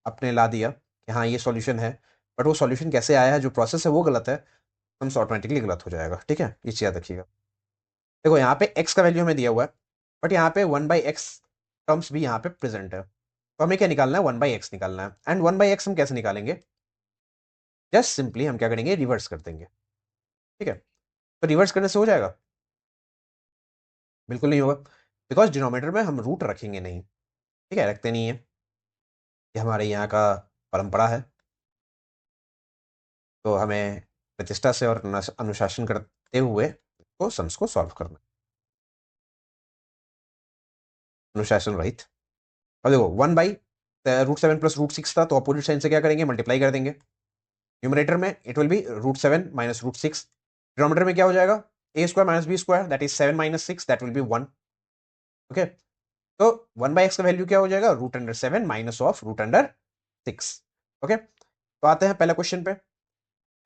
आपने ला दिया कि हाँ ये सॉल्यूशन है, बट वो सॉल्यूशन कैसे आया है, जो प्रोसेस है वो गलत है, सम्स ऑटोमेटिकली गलत हो जाएगा। ठीक है, ये चीज याद रखिएगा। देखो यहाँ पे एक्स का वैल्यू हमें दिया हुआ है, बट यहाँ पे 1/x टर्म्स भी यहाँ पे प्रेजेंट है, तो हमें क्या निकालना है, 1/x निकालना है। एंड 1/x हम कैसे निकालेंगे, जस्ट सिंपली हम क्या करेंगे, रिवर्स कर देंगे। ठीक है, तो रिवर्स करने से हो जाएगा, बिल्कुल नहीं होगा, बिकॉज डिनोमिनेटर में हम रूट रखेंगे नहीं। ठीक है, रखते नहीं है, ये हमारे यहाँ का परंपरा है, तो हमें प्रतिष्ठा से और अनुशासन करते हुए तो सम्स को सॉल्व करना, अनुशासन रहित। अब देखो 1/√7 प्लस √6 था, तो अपोजिट साइन से क्या करेंगे, मल्टीप्लाई कर देंगे। न्यूमरेटर में it will B √7 minus √6, denominator में क्या हो जाएगा, a² minus b² that is 7 minus 6 that will B 1। Okay, तो 1/x का वैल्यू क्या हो जाएगा, √7 माइनस ऑफ √6। ओके, तो आते हैं पहला क्वेश्चन पे।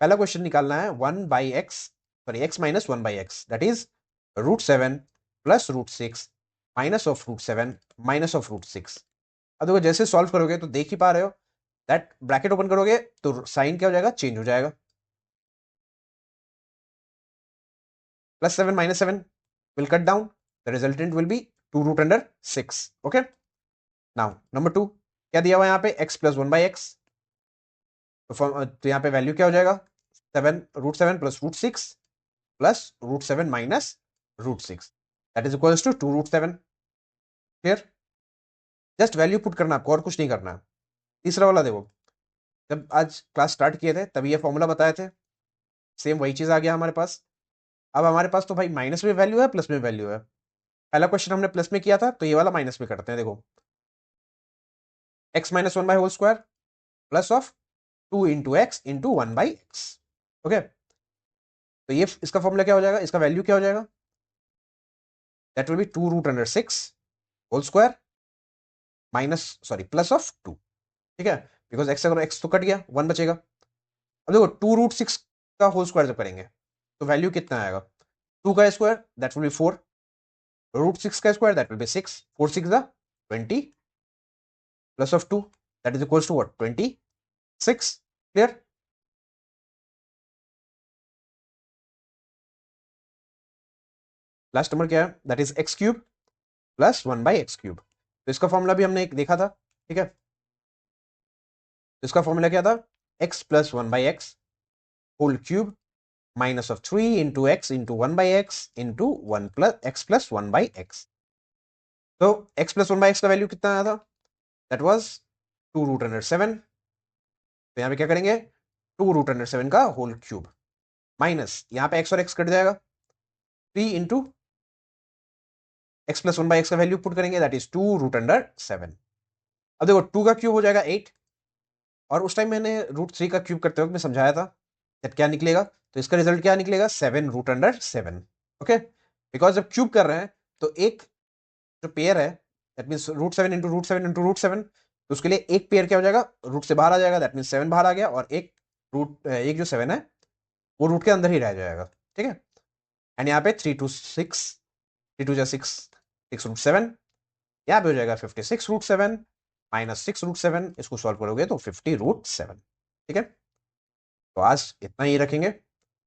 पहला क्वेश्चन निकालना है 1/x, sorry x minus 1/x that is √7 plus √6 minus of √7 minus of √6। अब देखो जैसे सॉल्व करोगे तो देख ही पा रहे हो दैट ब्रैकेट ओपन करोगे तो साइन क्या हो जाएगा, चेंज हो जाएगा, +7 -7 will cut down, the resultant will be 2√6। okay, now number 2 क्या दिया हुआ है यहाँ पे, x plus 1/x, तो यहाँ पे वैल्यू क्या हो जाएगा, √7 plus √6 plus √7 minus √6 that is equals to 2√7। Clear, just value put करना आपको और कुछ नहीं करना है। तीसरा वाला देखो, जब आज क्लास स्टार्ट किए थे तब ये फॉर्मूला बताए थे, सेम वही चीज आ गया हमारे पास। अब हमारे पास तो भाई माइनस में वैल्यू है प्लस में वैल्यू है, पहला क्वेश्चन हमने प्लस में किया था तो ये वाला माइनस में करते हैं। देखो x minus 1/² plus of 2 into x into 1/x। Okay, तो ये इसका फॉर्मूला क्या हो जाएगा, इसका वैल्यू क्या हो जाएगा, that will B 2√6² minus sorry plus of 2। ठीक है, बिकॉज एक्स अगर एक्स तो कट गया, 1 बचेगा। अब देखो 2√6 का होल स्क्वायर जब करेंगे तो वैल्यू कितना आएगा, 2 का स्क्वायर दैट विल बी 4, √6 का square that will be 6, 4 6 20 plus of 2 that is equals to what, 20। 6 clear. Last number क्या है, that is x cube plus 1/x³ तो इसका फॉर्मूला भी हमने एक देखा था, ठीक है। तो इसका फॉर्मूला क्या था, x plus 1/x whole cube minus of 3 into x into 1/x into 1 plus x plus 1/x। तो x प्लस 1/x का वैल्यू कितना आया था, दैट वाज 2√7। तो यहाँ पे क्या करेंगे, 2√7 का होल क्यूब माइनस यहाँ पे x और x कट जाएगा, 3 इंटू एक्स प्लस 1/x का वैल्यू पुट करेंगे, दैट इज 2√7। अब देखो 2 का क्यूब हो जाएगा 8, और उस टाइम मैंने √3 का क्यूब करते वक्त मैं समझाया था दैट क्या निकलेगा, तो इसका रिजल्ट क्या निकलेगा, 7√7। ओके, बिकॉज जब क्यूब कर रहे हैं तो एक जो पेयर है दैट मीन्स √7 इंटू √7 इंटू √7, तो उसके लिए एक पेयर क्या हो जाएगा, रूट से बाहर आ जाएगा, दैट मीन्स 7 बाहर आ गया, और एक जो 7 है वो रूट के अंदर ही रह जाएगा, ठीक है। एंड यहाँ पे 3 2 6, 3 2 6, 6√7, यहाँ पे हो जाएगा 56√7 माइनस 6√7, इसको सॉल्व करोगे तो 50√7, ठीक है। तो आज इतना ही रखेंगे।